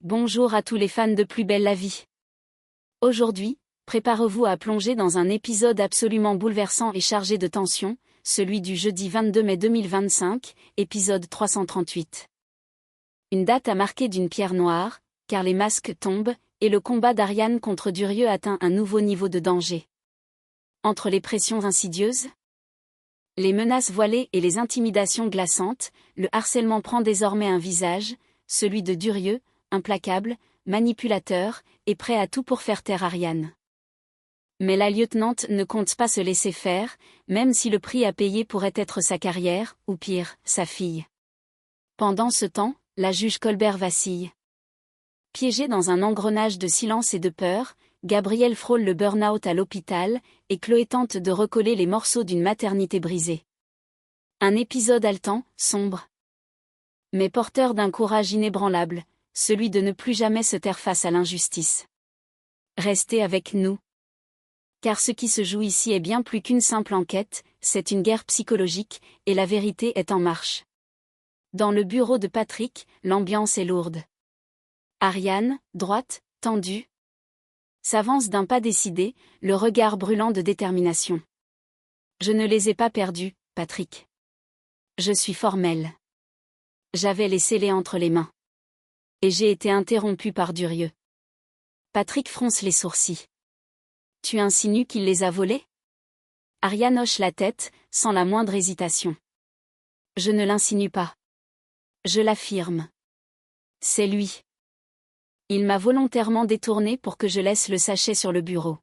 Bonjour à tous les fans de Plus belle la vie. Aujourd'hui, préparez-vous à plonger dans un épisode absolument bouleversant et chargé de tension, celui du jeudi 22 mai 2025, épisode 338. Une date à marquer d'une pierre noire, car les masques tombent, et le combat d'Ariane contre Durieux atteint un nouveau niveau de danger. Entre les pressions insidieuses, les menaces voilées et les intimidations glaçantes, le harcèlement prend désormais un visage, celui de Durieux, implacable, manipulateur, et prêt à tout pour faire taire Ariane. Mais la lieutenante ne compte pas se laisser faire, même si le prix à payer pourrait être sa carrière, ou pire, sa fille. Pendant ce temps, la juge Colbert vacille. Piégée dans un engrenage de silence et de peur, Gabrielle frôle le burn-out à l'hôpital, et Chloé tente de recoller les morceaux d'une maternité brisée. Un épisode haletant, sombre, mais porteur d'un courage inébranlable, celui de ne plus jamais se taire face à l'injustice. Restez avec nous. Car ce qui se joue ici est bien plus qu'une simple enquête, c'est une guerre psychologique, et la vérité est en marche. Dans le bureau de Patrick, l'ambiance est lourde. Ariane, droite, tendue, s'avance d'un pas décidé, le regard brûlant de détermination. Je ne les ai pas perdus, Patrick. Je suis formelle. J'avais les scellés entre les mains. Et j'ai été interrompu par Durieux. Patrick fronce les sourcils. Tu insinues qu'il les a volés? Ariane hoche la tête, sans la moindre hésitation. Je ne l'insinue pas. Je l'affirme. C'est lui. Il m'a volontairement détourné pour que je laisse le sachet sur le bureau.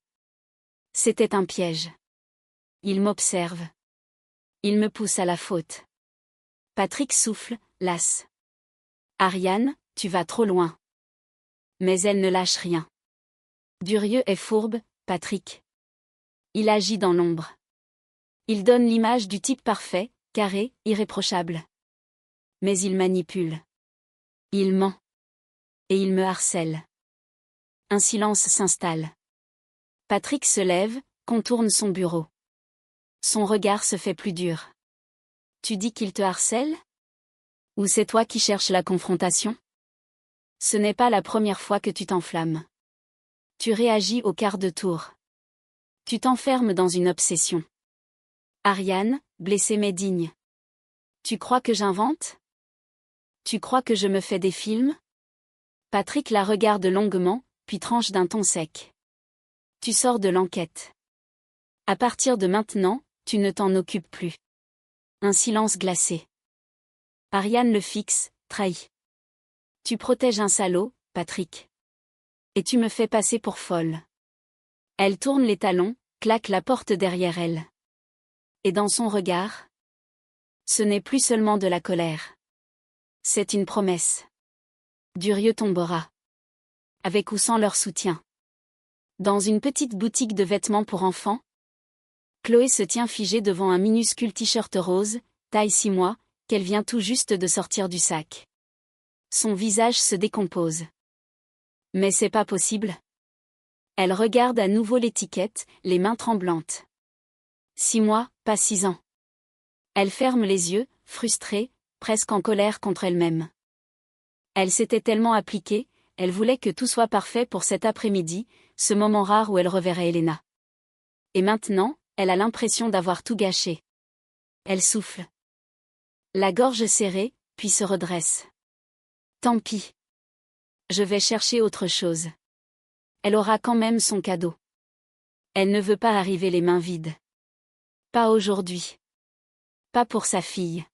C'était un piège. Il m'observe. Il me pousse à la faute. Patrick souffle, lasse. Ariane, tu vas trop loin. Mais elle ne lâche rien. Durieux est fourbe, Patrick. Il agit dans l'ombre. Il donne l'image du type parfait, carré, irréprochable. Mais il manipule. Il ment. Et il me harcèle. Un silence s'installe. Patrick se lève, contourne son bureau. Son regard se fait plus dur. Tu dis qu'il te harcèle? Ou c'est toi qui cherches la confrontation? Ce n'est pas la première fois que tu t'enflammes. Tu réagis au quart de tour. Tu t'enfermes dans une obsession. Ariane, blessée mais digne. Tu crois que j'invente? Tu crois que je me fais des films? Patrick la regarde longuement, puis tranche d'un ton sec. Tu sors de l'enquête. À partir de maintenant, tu ne t'en occupes plus. Un silence glacé. Ariane le fixe, trahi. Tu protèges un salaud, Patrick. Et tu me fais passer pour folle. Elle tourne les talons, claque la porte derrière elle. Et dans son regard, ce n'est plus seulement de la colère. C'est une promesse. Durieux tombera. Avec ou sans leur soutien. Dans une petite boutique de vêtements pour enfants, Chloé se tient figée devant un minuscule t-shirt rose, taille 6 mois, qu'elle vient tout juste de sortir du sac. Son visage se décompose. Mais c'est pas possible. Elle regarde à nouveau l'étiquette, les mains tremblantes. 6 mois, pas 6 ans. Elle ferme les yeux, frustrée, presque en colère contre elle-même. Elle s'était tellement appliquée, elle voulait que tout soit parfait pour cet après-midi, ce moment rare où elle reverrait Elena. Et maintenant, elle a l'impression d'avoir tout gâché. Elle souffle. La gorge serrée, puis se redresse. Tant pis. Je vais chercher autre chose. Elle aura quand même son cadeau. Elle ne veut pas arriver les mains vides. Pas aujourd'hui. Pas pour sa fille.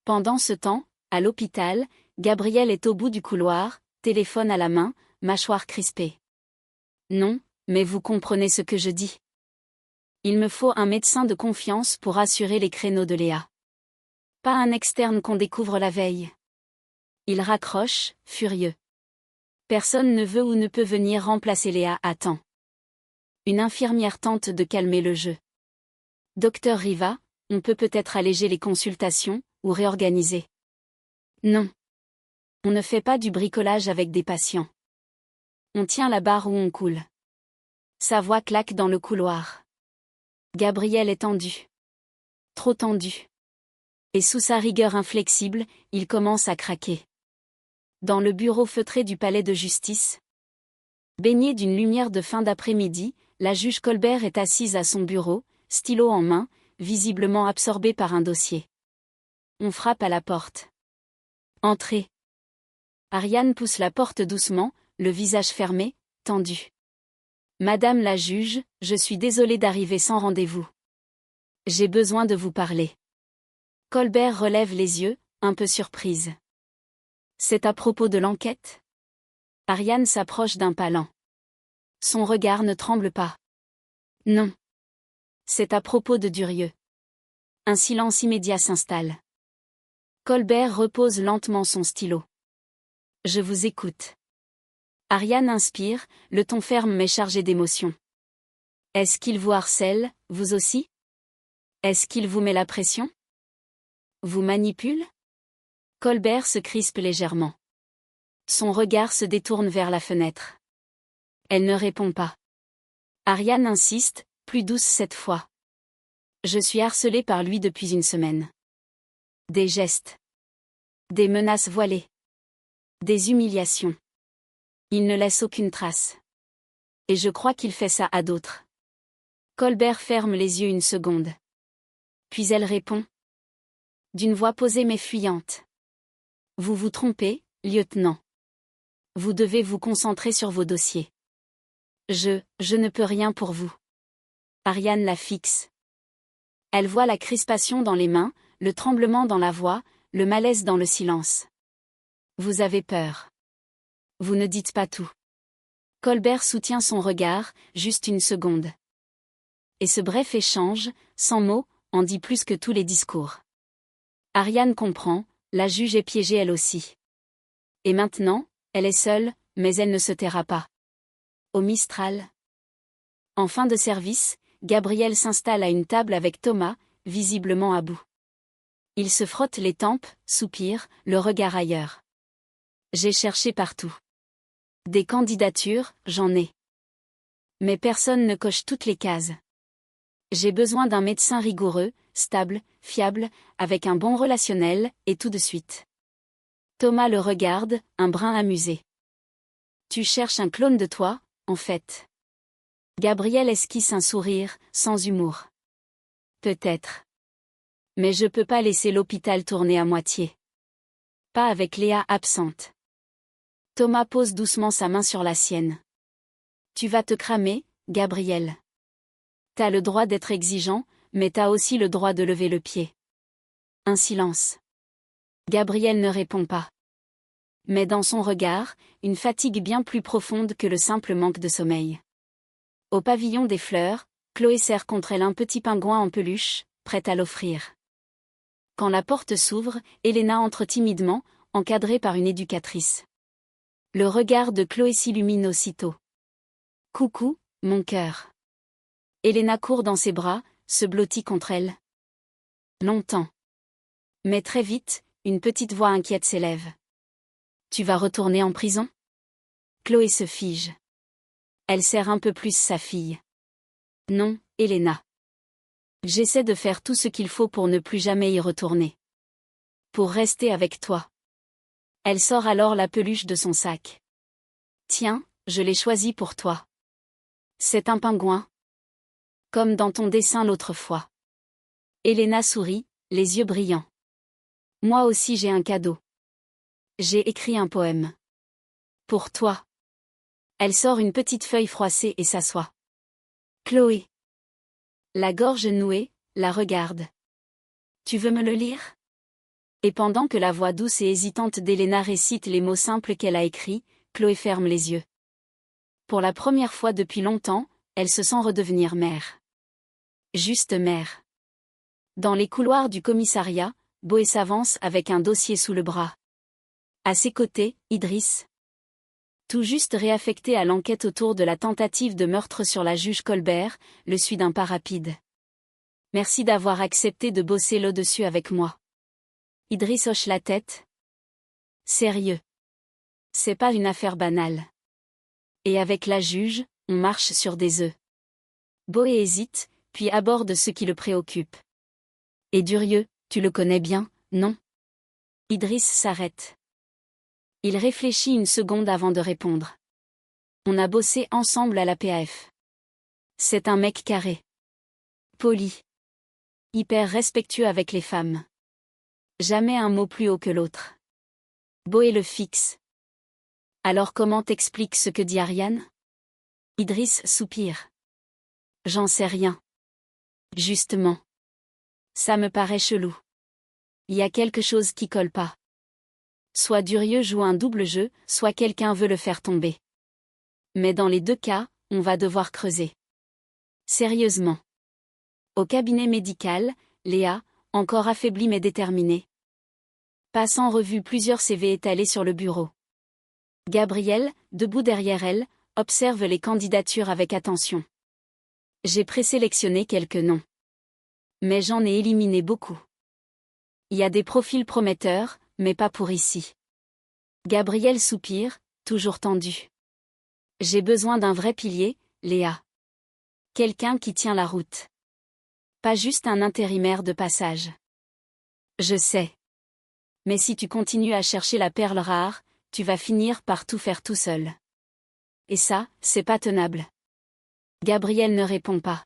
Pendant ce temps, à l'hôpital, Gabrielle est au bout du couloir, téléphone à la main, mâchoire crispée. Non, mais vous comprenez ce que je dis. Il me faut un médecin de confiance pour assurer les créneaux de Léa. Pas un externe qu'on découvre la veille. Il raccroche, furieux. Personne ne veut ou ne peut venir remplacer Léa à temps. Une infirmière tente de calmer le jeu. Docteur Riva, on peut peut-être alléger les consultations, ou réorganiser. Non. On ne fait pas du bricolage avec des patients. On tient la barre où on coule. Sa voix claque dans le couloir. Gabrielle est tendue. Trop tendue. Et sous sa rigueur inflexible, il commence à craquer. Dans le bureau feutré du palais de justice. Baignée d'une lumière de fin d'après-midi, la juge Colbert est assise à son bureau, stylo en main, visiblement absorbée par un dossier. On frappe à la porte. Entrez. Ariane pousse la porte doucement, le visage fermé, tendu. Madame la juge, je suis désolée d'arriver sans rendez-vous. J'ai besoin de vous parler. Colbert relève les yeux, un peu surprise. C'est à propos de l'enquête ? Ariane s'approche d'un pas lent. Son regard ne tremble pas. Non. C'est à propos de Durieux. Un silence immédiat s'installe. Colbert repose lentement son stylo. Je vous écoute. Ariane inspire, le ton ferme mais chargé d'émotion. Est-ce qu'il vous harcèle, vous aussi ? Est-ce qu'il vous met la pression ? Vous manipule ? Colbert se crispe légèrement. Son regard se détourne vers la fenêtre. Elle ne répond pas. Ariane insiste, plus douce cette fois. Je suis harcelée par lui depuis une semaine. Des gestes. Des menaces voilées. Des humiliations. Il ne laisse aucune trace. Et je crois qu'il fait ça à d'autres. Colbert ferme les yeux une seconde. Puis elle répond. D'une voix posée mais fuyante. Vous vous trompez, lieutenant. Vous devez vous concentrer sur vos dossiers. Je ne peux rien pour vous. Ariane la fixe. Elle voit la crispation dans les mains, le tremblement dans la voix, le malaise dans le silence. Vous avez peur. Vous ne dites pas tout. Colbert soutient son regard, juste une seconde. Et ce bref échange, sans mots, en dit plus que tous les discours. Ariane comprend, la juge est piégée elle aussi. Et maintenant, elle est seule, mais elle ne se taira pas. Au Mistral. En fin de service, Gabriel s'installe à une table avec Thomas, visiblement à bout. Il se frotte les tempes, soupire, le regard ailleurs. J'ai cherché partout. Des candidatures, j'en ai. Mais personne ne coche toutes les cases. J'ai besoin d'un médecin rigoureux, stable, fiable, avec un bon relationnel, et tout de suite. Thomas le regarde, un brin amusé. Tu cherches un clone de toi, en fait. Gabriel esquisse un sourire, sans humour. Peut-être. Mais je peux pas laisser l'hôpital tourner à moitié. Pas avec Léa absente. Thomas pose doucement sa main sur la sienne. Tu vas te cramer, Gabriel. T'as le droit d'être exigeant, mais t'as aussi le droit de lever le pied. Un silence. Gabriel ne répond pas. Mais dans son regard, une fatigue bien plus profonde que le simple manque de sommeil. Au pavillon des fleurs, Chloé serre contre elle un petit pingouin en peluche, prête à l'offrir. Quand la porte s'ouvre, Elena entre timidement, encadrée par une éducatrice. Le regard de Chloé s'illumine aussitôt. Coucou, mon cœur. Elena court dans ses bras, se blottit contre elle. Longtemps. Mais très vite, une petite voix inquiète s'élève. Tu vas retourner en prison ? Chloé se fige. Elle serre un peu plus sa fille. Non, Elena. J'essaie de faire tout ce qu'il faut pour ne plus jamais y retourner. Pour rester avec toi. Elle sort alors la peluche de son sac. Tiens, je l'ai choisi pour toi. C'est un pingouin. Comme dans ton dessin l'autre fois. Elena sourit, les yeux brillants. Moi aussi j'ai un cadeau. J'ai écrit un poème. Pour toi. Elle sort une petite feuille froissée et s'assoit. Chloé. La gorge nouée, la regarde. Tu veux me le lire ? Et pendant que la voix douce et hésitante d'Elena récite les mots simples qu'elle a écrits, Chloé ferme les yeux. Pour la première fois depuis longtemps, elle se sent redevenir mère. Juste mère. Dans les couloirs du commissariat, Boé s'avance avec un dossier sous le bras. À ses côtés, Idriss. Tout juste réaffecté à l'enquête autour de la tentative de meurtre sur la juge Colbert, le suit d'un pas rapide. Merci d'avoir accepté de bosser là-dessus avec moi. Idriss hoche la tête. Sérieux. C'est pas une affaire banale. Et avec la juge, on marche sur des œufs. Boé hésite, puis aborde ce qui le préoccupe. Et Durieux, tu le connais bien, non ? Idriss s'arrête. Il réfléchit une seconde avant de répondre. On a bossé ensemble à la PAF. C'est un mec carré. Poli. Hyper respectueux avec les femmes. Jamais un mot plus haut que l'autre. Boé le fixe. Alors comment t'expliques ce que dit Ariane? Idriss soupire. J'en sais rien. Justement. Ça me paraît chelou. Il y a quelque chose qui colle pas. Soit Durieux joue un double jeu, soit quelqu'un veut le faire tomber. Mais dans les deux cas, on va devoir creuser. Sérieusement. Au cabinet médical, Léa, encore affaiblie mais déterminée, passe en revue plusieurs CV étalés sur le bureau. Gabriel, debout derrière elle, observe les candidatures avec attention. J'ai présélectionné quelques noms. Mais j'en ai éliminé beaucoup. Il y a des profils prometteurs, mais pas pour ici. Gabriel soupire, toujours tendu. J'ai besoin d'un vrai pilier, Léa. Quelqu'un qui tient la route. Pas juste un intérimaire de passage. Je sais. Mais si tu continues à chercher la perle rare, tu vas finir par tout faire tout seul. Et ça, c'est pas tenable. Gabriel ne répond pas.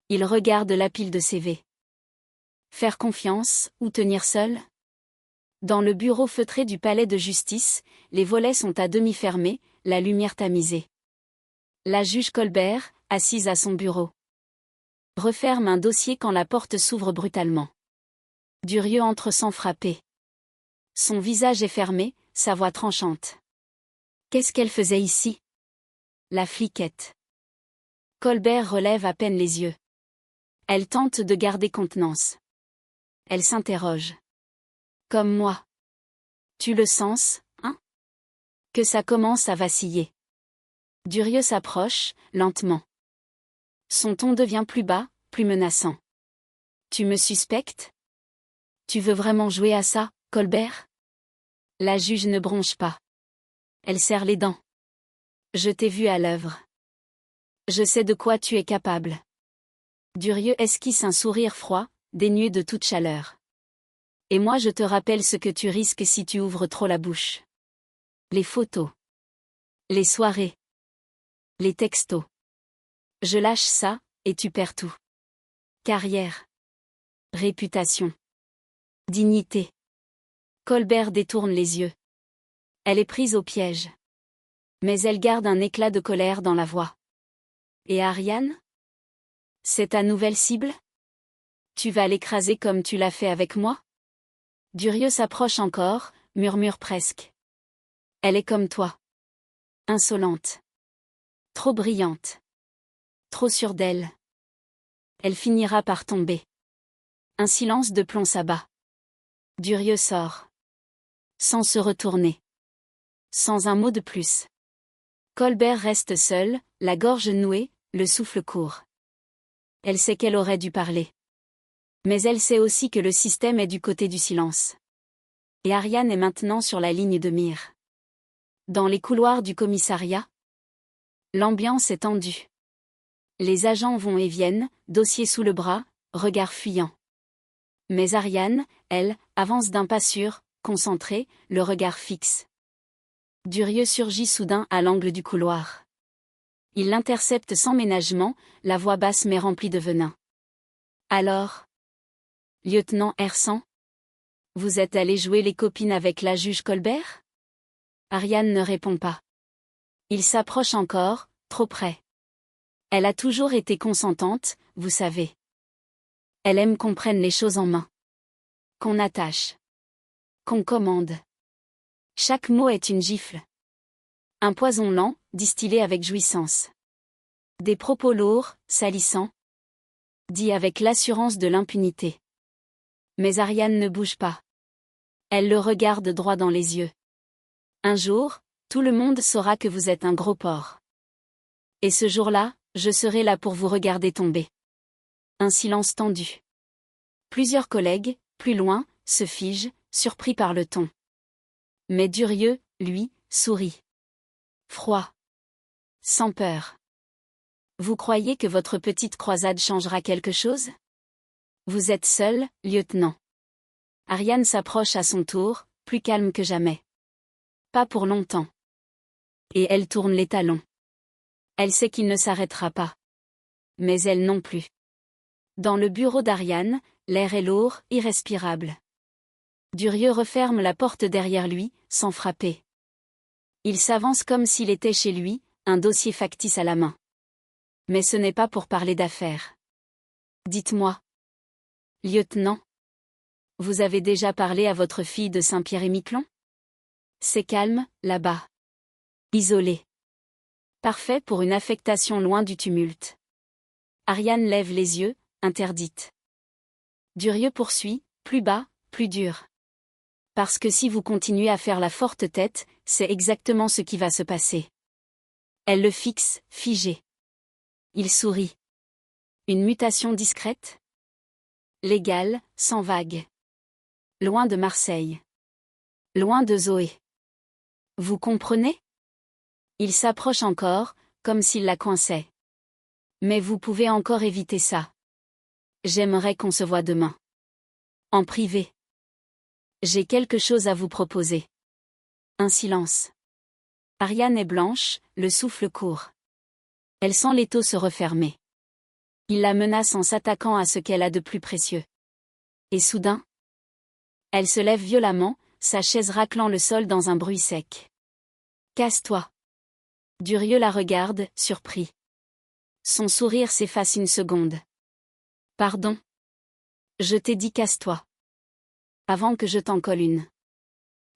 Il regarde la pile de CV. Faire confiance, ou tenir seul? Dans le bureau feutré du palais de justice, les volets sont à demi fermés, la lumière tamisée. La juge Colbert, assise à son bureau, referme un dossier quand la porte s'ouvre brutalement. Durieux entre sans frapper. Son visage est fermé, sa voix tranchante. Qu'est-ce qu'elle faisait ici? La fliquette. Colbert relève à peine les yeux. Elle tente de garder contenance. Elle s'interroge. Comme moi. Tu le sens, hein? Que ça commence à vaciller. Durieux s'approche, lentement. Son ton devient plus bas, plus menaçant. Tu me suspectes? Tu veux vraiment jouer à ça, Colbert? La juge ne bronche pas. Elle serre les dents. Je t'ai vu à l'œuvre. Je sais de quoi tu es capable. Durieux esquisse un sourire froid, dénué de toute chaleur. Et moi je te rappelle ce que tu risques si tu ouvres trop la bouche. Les photos. Les soirées. Les textos. Je lâche ça, et tu perds tout. Carrière. Réputation. Dignité. Colbert détourne les yeux. Elle est prise au piège. Mais elle garde un éclat de colère dans la voix. Et Ariane? C'est ta nouvelle cible? Tu vas l'écraser comme tu l'as fait avec moi? Durieux s'approche encore, murmure presque. Elle est comme toi. Insolente. Trop brillante. Trop sûre d'elle. Elle finira par tomber. Un silence de plomb s'abat. Durieux sort. Sans se retourner. Sans un mot de plus. Colbert reste seul, la gorge nouée, le souffle court. Elle sait qu'elle aurait dû parler. Mais elle sait aussi que le système est du côté du silence. Et Ariane est maintenant sur la ligne de mire. Dans les couloirs du commissariat, l'ambiance est tendue. Les agents vont et viennent, dossier sous le bras, regard fuyant. Mais Ariane, elle, avance d'un pas sûr, concentrée, le regard fixe. Durieux surgit soudain à l'angle du couloir. Il l'intercepte sans ménagement, la voix basse mais remplie de venin. Alors, lieutenant Hersan, vous êtes allé jouer les copines avec la juge Colbert? Ariane ne répond pas. Il s'approche encore, trop près. Elle a toujours été consentante, vous savez. Elle aime qu'on prenne les choses en main. Qu'on attache. Qu'on commande. Chaque mot est une gifle. Un poison lent, distillé avec jouissance. Des propos lourds, salissants. Dit avec l'assurance de l'impunité. Mais Ariane ne bouge pas. Elle le regarde droit dans les yeux. Un jour, tout le monde saura que vous êtes un gros porc. Et ce jour-là, je serai là pour vous regarder tomber. Un silence tendu. Plusieurs collègues, plus loin, se figent, surpris par le ton. Mais Durieux, lui, sourit. Froid. Sans peur. Vous croyez que votre petite croisade changera quelque chose? Vous êtes seul, lieutenant. Ariane s'approche à son tour, plus calme que jamais. Pas pour longtemps. Et elle tourne les talons. Elle sait qu'il ne s'arrêtera pas. Mais elle non plus. Dans le bureau d'Ariane, l'air est lourd, irrespirable. Durieux referme la porte derrière lui, sans frapper. Il s'avance comme s'il était chez lui, un dossier factice à la main. Mais ce n'est pas pour parler d'affaires. Dites-moi. Lieutenant. Vous avez déjà parlé à votre fille de Saint-Pierre-et-Miquelon? C'est calme, là-bas. Isolé. Parfait pour une affectation loin du tumulte. Ariane lève les yeux, interdite. Durieux poursuit, plus bas, plus dur. Parce que si vous continuez à faire la forte tête, c'est exactement ce qui va se passer. Elle le fixe, figé. Il sourit. Une mutation discrète? Légale, sans vague. Loin de Marseille. Loin de Zoé. Vous comprenez? Il s'approche encore, comme s'il la coinçait. Mais vous pouvez encore éviter ça. J'aimerais qu'on se voie demain. En privé. J'ai quelque chose à vous proposer. Un silence. Ariane est blanche, le souffle court. Elle sent l'étau se refermer. Il la menace en s'attaquant à ce qu'elle a de plus précieux. Et soudain, elle se lève violemment, sa chaise raclant le sol dans un bruit sec. Casse-toi. Durieux la regarde, surpris. Son sourire s'efface une seconde. Pardon. Je t'ai dit casse-toi. Avant que je t'en colle une.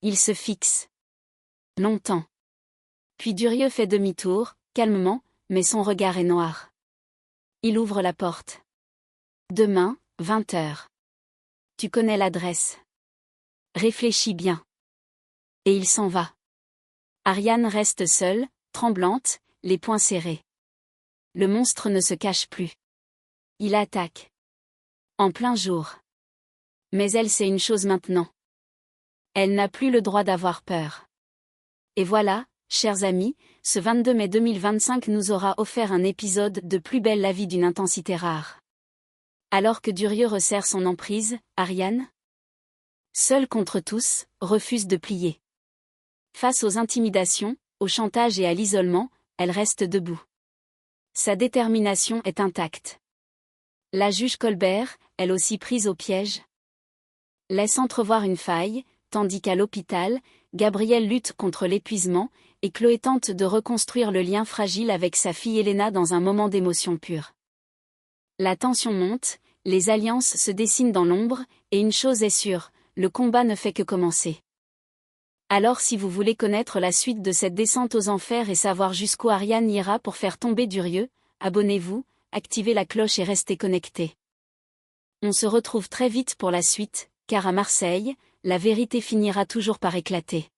Il se fixe. Longtemps. Puis Durieux fait demi-tour, calmement, mais son regard est noir. Il ouvre la porte. Demain, 20h. Tu connais l'adresse. Réfléchis bien. Et il s'en va. Ariane reste seule, tremblante, les poings serrés. Le monstre ne se cache plus. Il attaque. En plein jour. Mais elle sait une chose maintenant. Elle n'a plus le droit d'avoir peur. Et voilà, chers amis, ce 22 mai 2025 nous aura offert un épisode de Plus belle la vie d'une intensité rare. Alors que Durieux resserre son emprise, Ariane, seule contre tous, refuse de plier. Face aux intimidations, au chantage et à l'isolement, elle reste debout. Sa détermination est intacte. La juge Colbert, elle aussi prise au piège, laisse entrevoir une faille, tandis qu'à l'hôpital, Gabrielle lutte contre l'épuisement, et Chloé tente de reconstruire le lien fragile avec sa fille Elena dans un moment d'émotion pure. La tension monte, les alliances se dessinent dans l'ombre, et une chose est sûre, le combat ne fait que commencer. Alors si vous voulez connaître la suite de cette descente aux enfers et savoir jusqu'où Ariane ira pour faire tomber Durieux, abonnez-vous, activez la cloche et restez connectés. On se retrouve très vite pour la suite, car à Marseille, la vérité finira toujours par éclater.